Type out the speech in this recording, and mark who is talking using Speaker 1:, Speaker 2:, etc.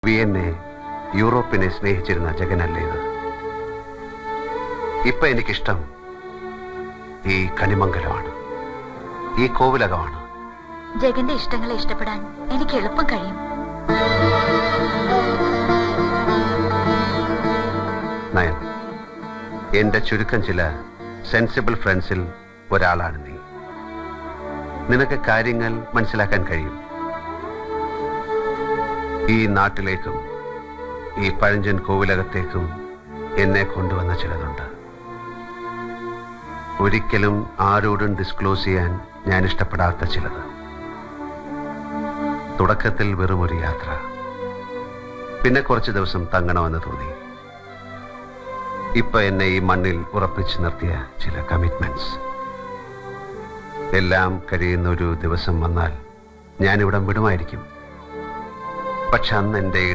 Speaker 1: വിയന്നെ യൂറോപ്പിനെ സ്നേഹിച്ചിരുന്ന ജഗനല്ലേ ഇത്? ഇപ്പൊ എനിക്കിഷ്ടം ഈ കണിമംഗലമാണ്, ഈ കോവിലകമാണ്.
Speaker 2: ജഗന്റെ ഇഷ്ടങ്ങളെ ഇഷ്ടപ്പെടാൻ എനിക്ക് എളുപ്പം കഴിയും.
Speaker 1: നയൻ, എന്റെ ചുരുക്കം ചില സെൻസിബിൾ ഫ്രണ്ട്സിൽ ഒരാളാണ് നീ. നിനക്ക് കാര്യങ്ങൾ മനസ്സിലാക്കാൻ കഴിയും. ഈ നാട്ടിലേക്കും ഈ പഴഞ്ചൻ കോവിലകത്തേക്കും എന്നെ കൊണ്ടുവന്ന ചിലതുണ്ട്. ഒരിക്കലും ആരോടും ഡിസ്ക്ലോസ് ചെയ്യാൻ ഞാൻ ഇഷ്ടപ്പെടാത്ത ചിലത്. തുടക്കത്തിൽ വെറും ഒരു യാത്ര, പിന്നെ കുറച്ച് ദിവസം തങ്ങണമെന്ന് തോന്നി. ഇപ്പൊ എന്നെ ഈ മണ്ണിൽ ഉറപ്പിച്ചു നിർത്തിയ ചില കമ്മിറ്റ്മെന്റ്സ് എല്ലാം കഴിയുന്ന ഒരു ദിവസം വന്നാൽ ഞാനിവിടം വിടുമായിരിക്കും. പക്ഷെ അന്ന് എൻ്റെ